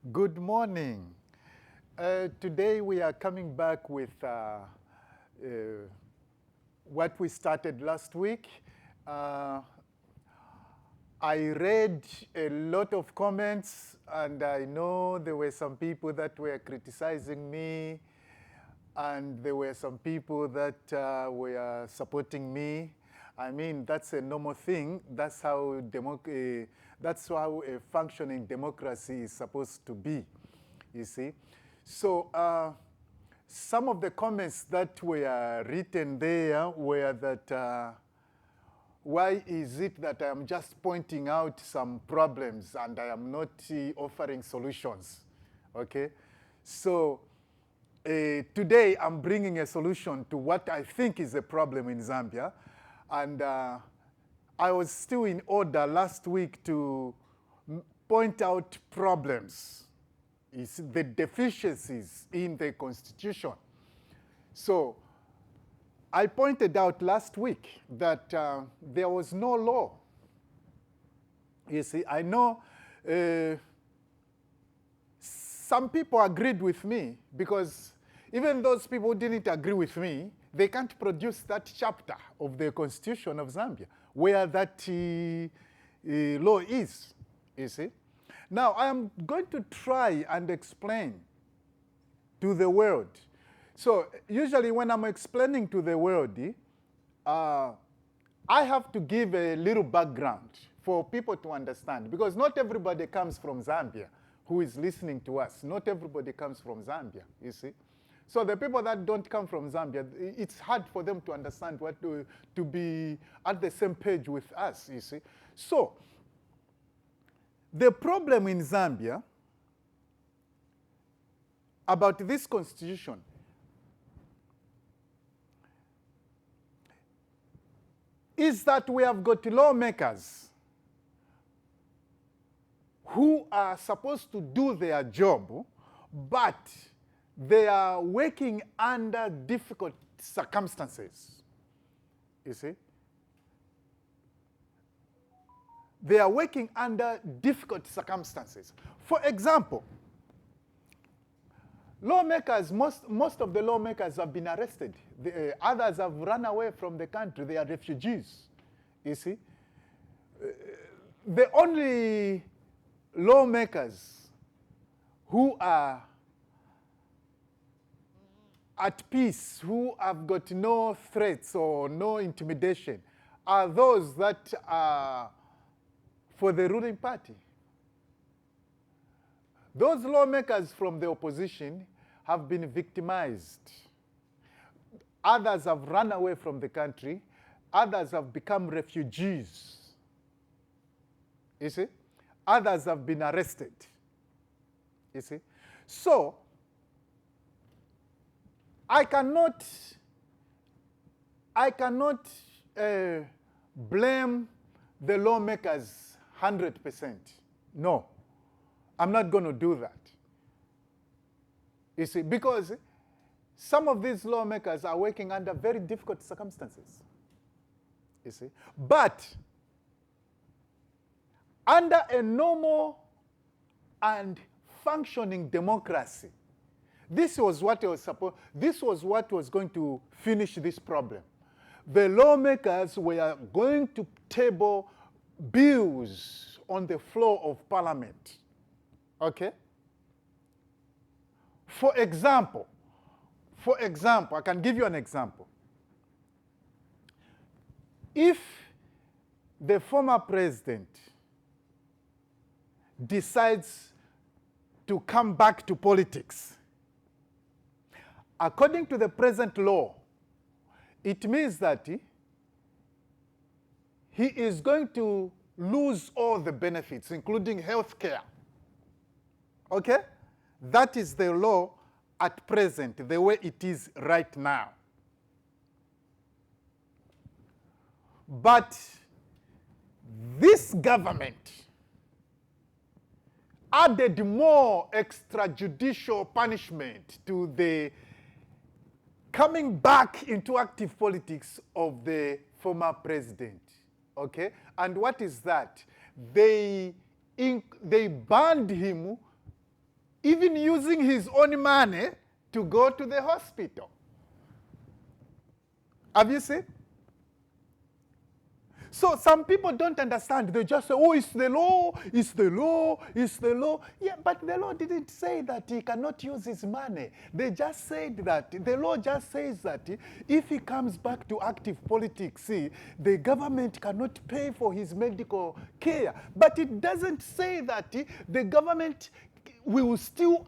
Good morning. Today we are coming back with what we started last week. I read a lot of comments, and I know there were some people that were criticizing me, and there were some people that were supporting me. I mean, that's a normal thing. That's how a functioning democracy is supposed to be, you see. So some of the comments that were written there were that why is it that I am just pointing out some problems and I am not offering solutions, okay? So today I'm bringing a solution to what I think is a problem in Zambia. And I was still in order last week to point out problems, the deficiencies in the Constitution. So I pointed out last week that there was no law. You see, I know some people agreed with me, because even those people who didn't agree with me, they can't produce that chapter of the Constitution of Zambia where that law is, you see. Now, I am going to try and explain to the world. So, usually when I'm explaining to the world, I have to give a little background for people to understand, because not everybody comes from Zambia who is listening to us. Not everybody comes from Zambia, you see. So the people that don't come from Zambia, it's hard for them to understand to be at the same page with us, you see. So the problem in Zambia about this constitution is that we have got lawmakers who are supposed to do their job, but they are working under difficult circumstances, you see. They are working under difficult circumstances. For example, lawmakers, most of the lawmakers have been arrested. Others have run away from the country. They are refugees, you see. The only lawmakers who are at peace, who have got no threats or no intimidation, are those that are for the ruling party. Those lawmakers from the opposition have been victimized. Others have run away from the country. Others have become refugees. You see? Others have been arrested. You see? So, I cannot blame the lawmakers 100%. No, I'm not going to do that. You see, because some of these lawmakers are working under very difficult circumstances. You see, but under a normal and functioning democracy, this was what was going to finish this problem. The lawmakers were going to table bills on the floor of Parliament. Okay? For example, I can give you an example. If the former president decides to come back to politics, according to the present law, it means that he is going to lose all the benefits, including health care. Okay? That is the law at present, the way it is right now. But this government added more extrajudicial punishment to the coming back into active politics of the former president, okay? And what is that? They banned him even using his own money to go to the hospital. Have you seen? So some people don't understand. They just say, oh, it's the law, it's the law, it's the law. Yeah, but the law didn't say that he cannot use his money. They just said that, the law just says that if he comes back to active politics, see, the government cannot pay for his medical care. But it doesn't say that the government will still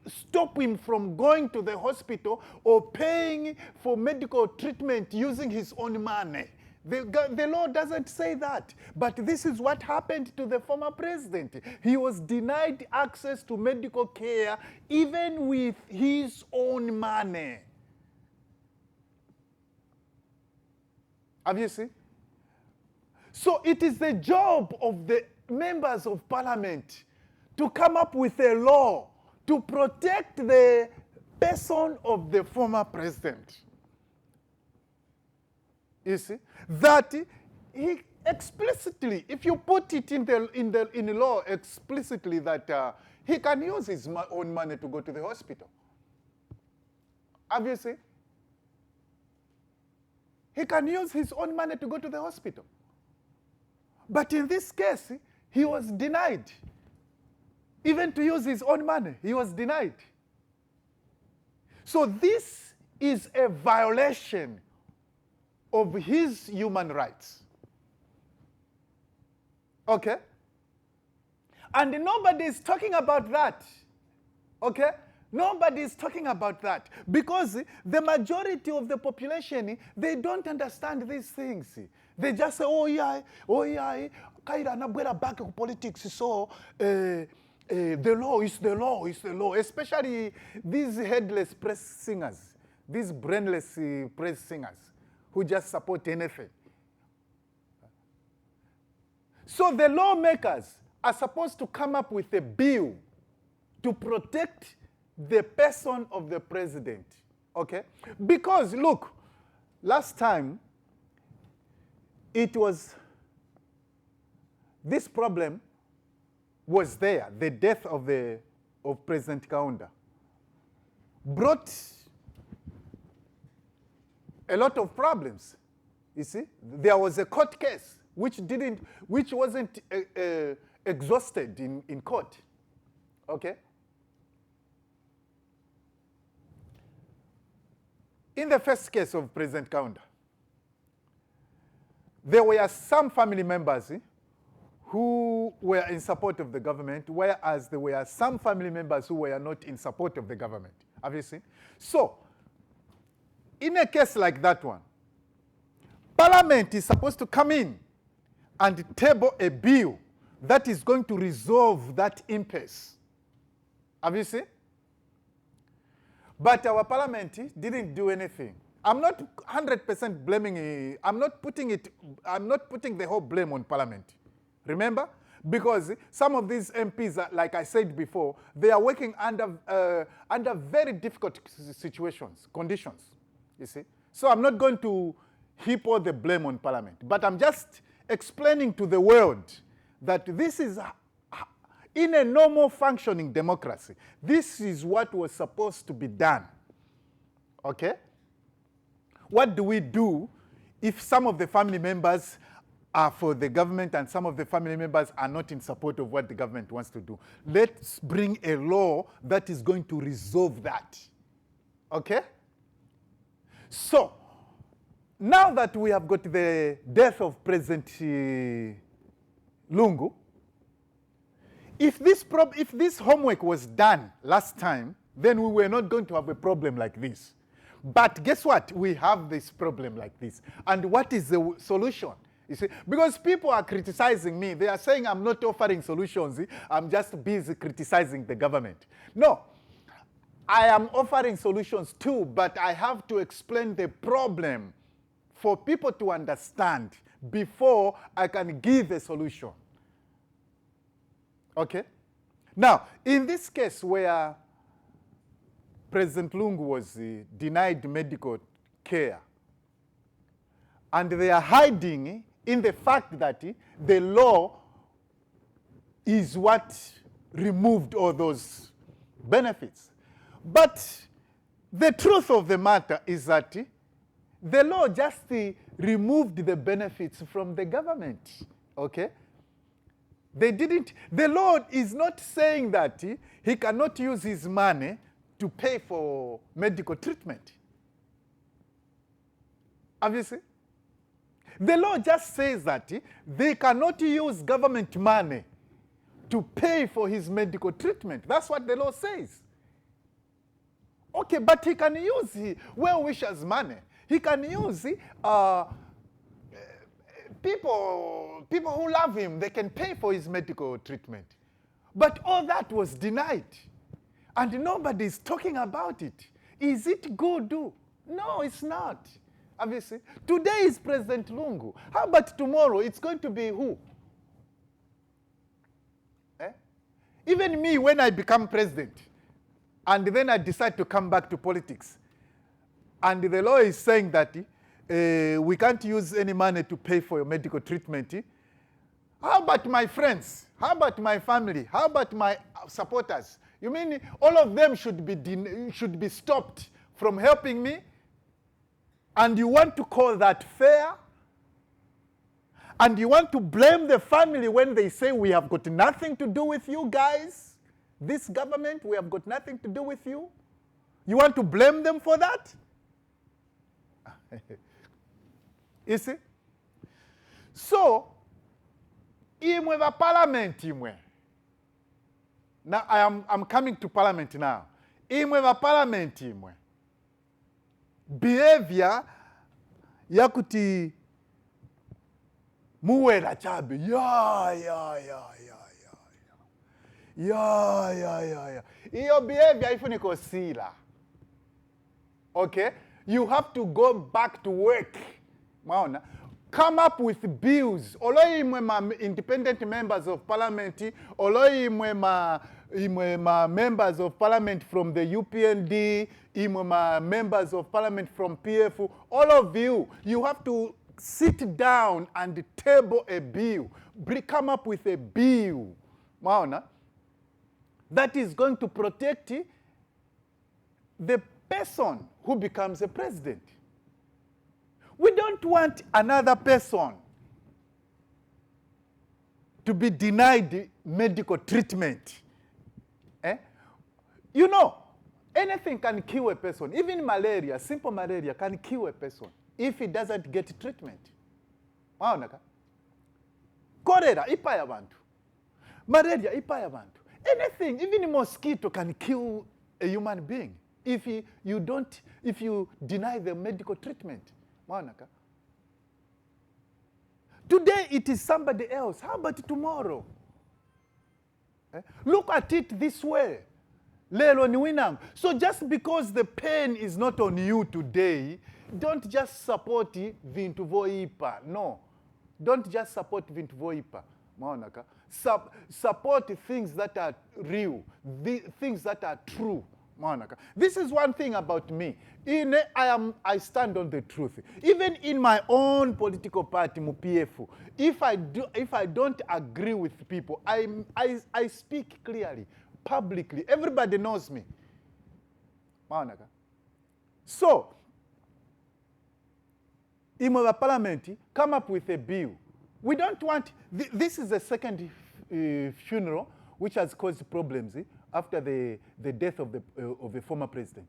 stop him from going to the hospital or paying for medical treatment using his own money. The law doesn't say that. But this is what happened to the former president. He was denied access to medical care even with his own money. Have you seen? So it is the job of the members of parliament to come up with a law to protect the person of the former president. You see, that he explicitly, if you put it in the law explicitly that he can use his own money to go to the hospital. Have you seen? He can use his own money to go to the hospital. But in this case, he was denied. Even to use his own money, he was denied. So this is a violation of his human rights. Okay? And nobody is talking about that. Okay? Nobody is talking about that. Because the majority of the population, they don't understand these things. They just say, oh yeah, Kaira Nabwera back to politics, so the law is the law, is the law. Especially these headless press singers, these brainless press singers, who just support anything. So the lawmakers are supposed to come up with a bill to protect the person of the president, okay? Because, look, last time, this problem was there. The death of President Kaunda brought a lot of problems. You see, there was a court case which wasn't exhausted in court. Okay. In the first case of President Kaunda, there were some family members who were in support of the government, whereas there were some family members who were not in support of the government. Have you seen? So, in a case like that one, Parliament is supposed to come in and table a bill that is going to resolve that impasse. Have you seen? But our Parliament didn't do anything. I'm not 100% blaming, I'm not putting the whole blame on Parliament. Remember? Because some of these MPs, like I said before, they are working under very difficult conditions, you see. So I'm not going to heap all the blame on Parliament, but I'm just explaining to the world that this is, in a normal functioning democracy, this is what was supposed to be done, okay? What do we do if some of the family members are for the government and some of the family members are not in support of what the government wants to do? Let's bring a law that is going to resolve that, okay? So, now that we have got the death of President Lungu, if this homework was done last time, then we were not going to have a problem like this. But guess what? We have this problem like this. And what is the solution? You see, because people are criticizing me. They are saying I'm not offering solutions. I'm just busy criticizing the government. No, I am offering solutions too, but I have to explain the problem for people to understand before I can give a solution. Okay? Now, in this case where President Lungu was denied medical care, and they are hiding in the fact that the law is what removed all those benefits. But the truth of the matter is that the law just removed the benefits from the government, okay? The law is not saying that he cannot use his money to pay for medical treatment. Obviously, the law just says that they cannot use government money to pay for his medical treatment. That's what the law says. Okay, but he can use well-wishers' money. He can use people who love him, they can pay for his medical treatment. But all that was denied. And nobody is talking about it. Is it good? No, it's not. Obviously, today is President Lungu. How about tomorrow? It's going to be who? Even me, when I become president, and then I decide to come back to politics, and the law is saying that we can't use any money to pay for your medical treatment. How about my friends? How about my family? How about my supporters? You mean all of them should be stopped from helping me? And you want to call that fair? And you want to blame the family when they say we have got nothing to do with you guys? This government, we have got nothing to do with you? You want to blame them for that? You see? So, imwe va parliament imwe. Now I'm coming to parliament now. Imwe va parliament imwe. Behavior yakuti muwera chabe. Yeah. Iyo behavior ifuniko sila. Okay? You have to go back to work. Maona? Come up with bills. Oloi imwe ma independent members of parliament, oloi imwe ma members of parliament from the UPND, imwe ma members of parliament from PF, all of you, you have to sit down and table a bill. Come up with a bill. Maona? That is going to protect the person who becomes a president. We don't want another person to be denied medical treatment. You know, anything can kill a person. Even malaria, simple malaria can kill a person if he doesn't get treatment. Cholera, ipaya bantu. Malaria, ipaya bantu. Anything, even a mosquito can kill a human being if you deny the medical treatment. Today it is somebody else. How about tomorrow? Look at it this way. So just because the pain is not on you today, don't just support Vintuvoipa. No. Don't just support Vintuvoipa. Support things that are real, things that are true. This is one thing about me. I stand on the truth. Even in my own political party, MUPF, if I don't agree with people, I speak clearly, publicly. Everybody knows me. So, in the parliament, come up with a bill. We don't want, this is the second funeral which has caused problems after the death of the former president.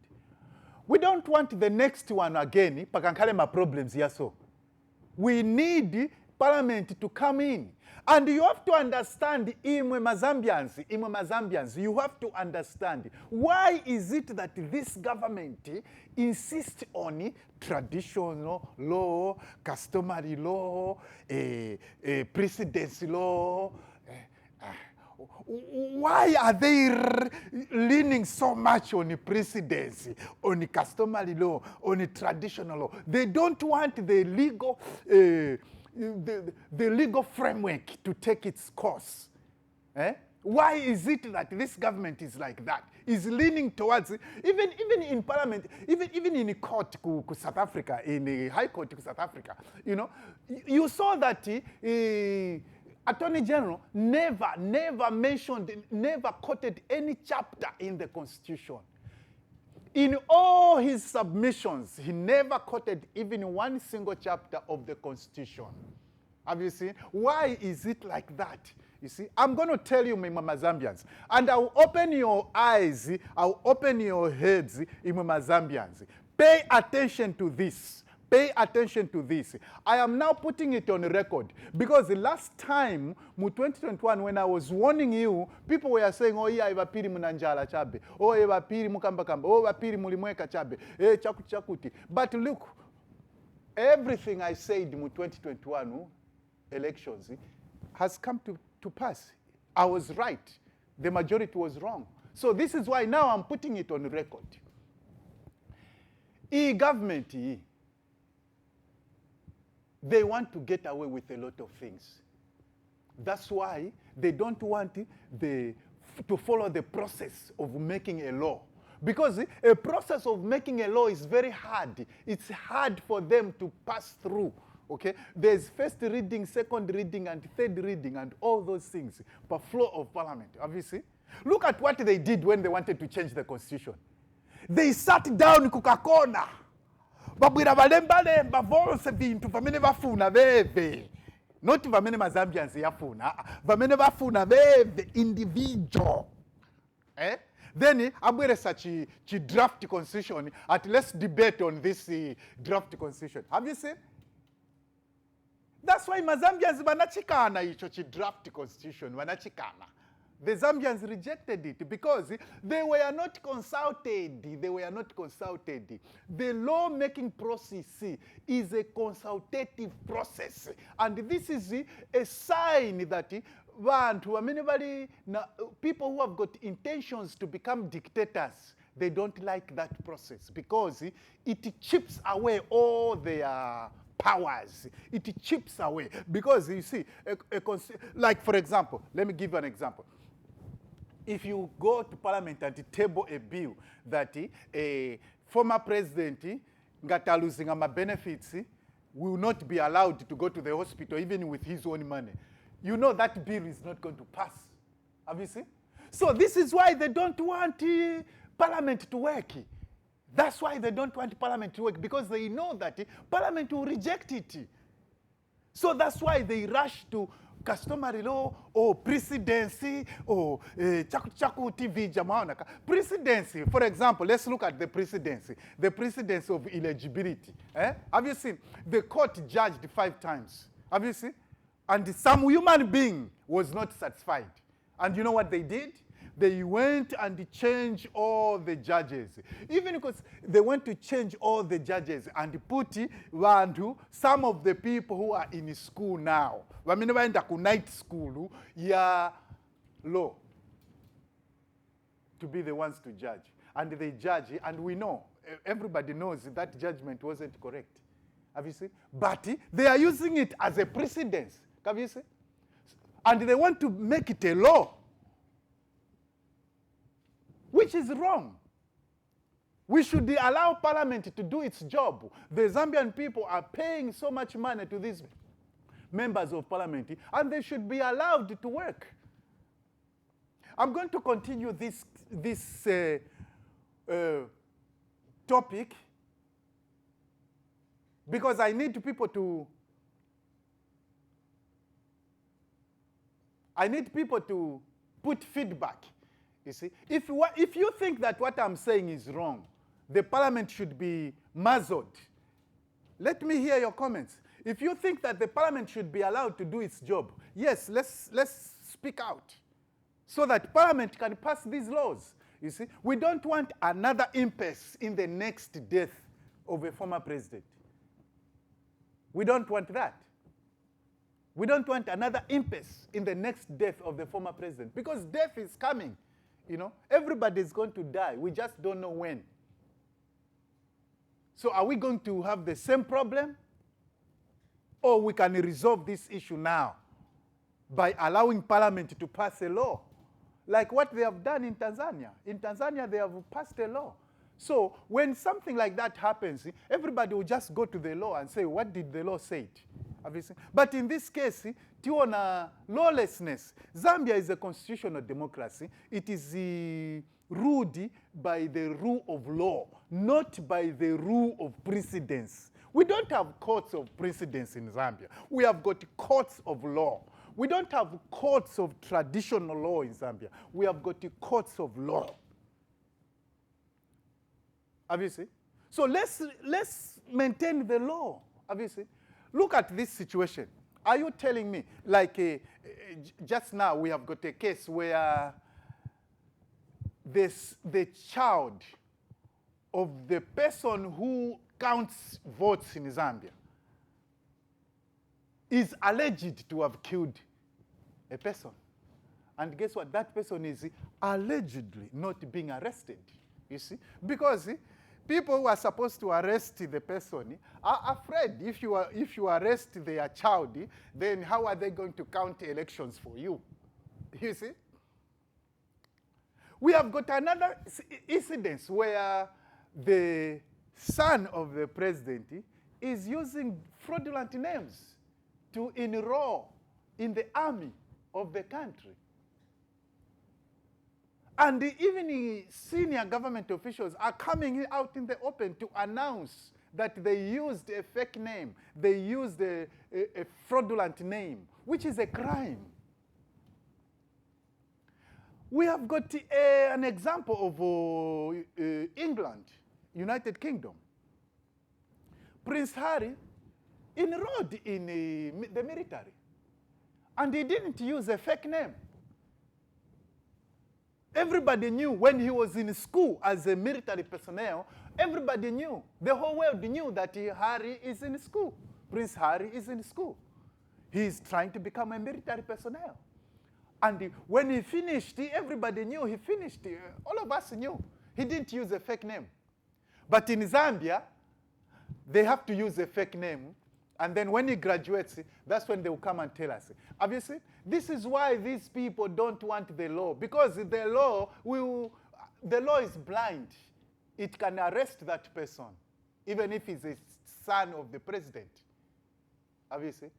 We don't want the next one again, pakankalema problems yaso. We need parliament to come in. And you have to understand, imwe Mazambians, you have to understand, why is it that this government insists on traditional law, customary law, precedency law? Why are they leaning so much on the precedency, on the customary law, on the traditional law? They don't want the legal framework to take its course. Why is it that this government is like that? Is leaning towards, even in parliament, even in the court to South Africa, in the high court to South Africa, you know, you saw that Attorney General never mentioned, never quoted any chapter in the Constitution. In all his submissions, he never quoted even one single chapter of the Constitution. Have you seen? Why is it like that? You see, I'm going to tell you, my Mama Zambians, and I'll open your eyes, I'll open your heads, Mama Zambians. Pay attention to this. Pay attention to this. I am now putting it on record because the last time, in 2021, when I was warning you, people were saying, oh yeah, evapiri munanjala chabe. Oh, evapiri mukamba kamba. Oh, evapiri mulimweka chabe. Chakuti. But look, everything I said in 2021 elections has come to pass. I was right. The majority was wrong. So this is why now I'm putting it on record. E-government, they want to get away with a lot of things. That's why they don't want to follow the process of making a law. Because a process of making a law is very hard. It's hard for them to pass through. Okay? There's first reading, second reading, and third reading, and all those things per floor of parliament. Obviously, look at what they did when they wanted to change the constitution. They sat down in Coca-Cola. Babwira balemba vose vintu vamene vafuna veve. Not vamene mazambians yafuna. Vamene vafuna veve individual. Then abwere such a draft constitution. Let's debate on this draft constitution. Have you seen? That's why Mazambians vanachikana icho chi draft constitution vanachikana. The Zambians rejected it because they were not consulted. They were not consulted. The lawmaking process is a consultative process. And this is a sign that people who have got intentions to become dictators, they don't like that process because it chips away all their powers. It chips away. Because you see, like for example, let me give you an example. If you go to parliament and table a bill that a former president ngata losing benefits will not be allowed to go to the hospital even with his own money, you know that bill is not going to pass. Have you seen? So this is why they don't want parliament to work. That's why they don't want parliament to work, because they know that parliament will reject it. So that's why they rush to customary law or presidency or chaku TV jamaonaka. Presidency, for example, let's look at the presidency of eligibility. Have you seen? The court judged 5 times. Have you seen? And some human being was not satisfied. And you know what they did? They went and changed all the judges. Even because they went to change all the judges and put some of the people who are in school now, night school, law, to be the ones to judge. And they judge, and we know, everybody knows that judgment wasn't correct. Have you seen? But they are using it as a precedence. Have you seen? And they want to make it a law, which is wrong. We should allow parliament to do its job. The Zambian people are paying so much money to these members of parliament, and they should be allowed to work. I'm going to continue this topic because I need people to put feedback. You see, if you think that what I'm saying is wrong, the parliament should be muzzled. Let me hear your comments. If you think that the parliament should be allowed to do its job, yes, let's speak out so that parliament can pass these laws. You see, we don't want another impasse in the next death of a former president. We don't want that. We don't want another impasse in the next death of the former president, because death is coming. You know, everybody's going to die. We just don't know when. So are we going to have the same problem? Or we can resolve this issue now by allowing parliament to pass a law, like what they have done in Tanzania. In Tanzania, they have passed a law. So when something like that happens, everybody will just go to the law and say, what did the law say? Obviously. But in this case, tiona lawlessness. Zambia is a constitutional democracy. It is ruled by the rule of law, not by the rule of precedence. We don't have courts of precedence in Zambia. We have got courts of law. We don't have courts of traditional law in Zambia. We have got courts of law. Obviously. So let's maintain the law. Obviously. Look at this situation. Are you telling me, like just now we have got a case where the child of the person who counts votes in Zambia is alleged to have killed a person. And guess what? That person is allegedly not being arrested, you see? Because people who are supposed to arrest the person are afraid. If you arrest their child, then how are they going to count elections for you? You see? We have got another incident where the son of the president is using fraudulent names to enroll in the army of the country. And even senior government officials are coming out in the open to announce that they used a fake name. They used a fraudulent name, which is a crime. We have got an example of England, United Kingdom. Prince Harry enrolled in the military, and he didn't use a fake name. Everybody knew when he was in school as a military personnel, everybody knew, the whole world knew that Harry is in school. Prince Harry is in school. He is trying to become a military personnel. And when he finished, everybody knew he finished. All of us knew. He didn't use a fake name. But in Zambia, they have to use a fake name. And then when he graduates, that's when they will come and tell us. Obviously, this is why these people don't want the law. Because the law is blind. It can arrest that person, even if he's a son of the president. Obviously.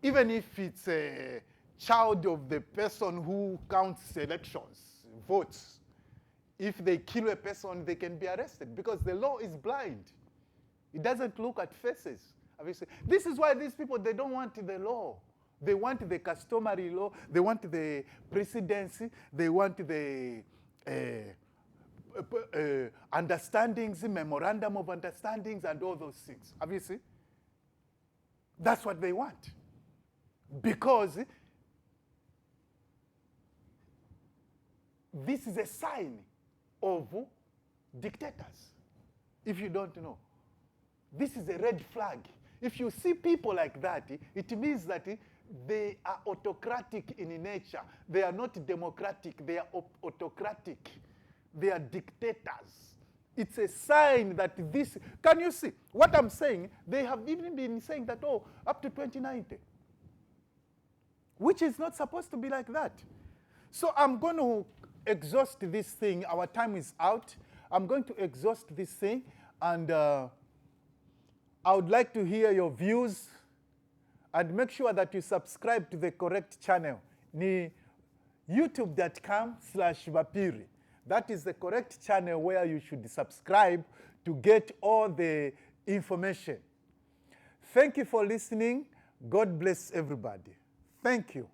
Even if it's a child of the person who counts elections, votes. If they kill a person, they can be arrested because the law is blind. It doesn't look at faces. Obviously. This is why these people, they don't want the law. They want the customary law. They want the presidency. They want the understandings, memorandum of understandings, and all those things. Obviously. That's what they want. Because this is a sign of dictators, if you don't know. This is a red flag. If you see people like that, it means that they are autocratic in nature. They are not democratic. They are autocratic. They are dictators. It's a sign that this... Can you see? What I'm saying, they have even been saying that, oh, up to 2090. Which is not supposed to be like that. So I'm going to exhaust this thing. Our time is out. I'm going to exhaust this thing. And I would like to hear your views. And make sure that you subscribe to the correct channel. Ni youtube.com/Bapiri. That is the correct channel where you should subscribe to get all the information. Thank you for listening. God bless everybody. Thank you.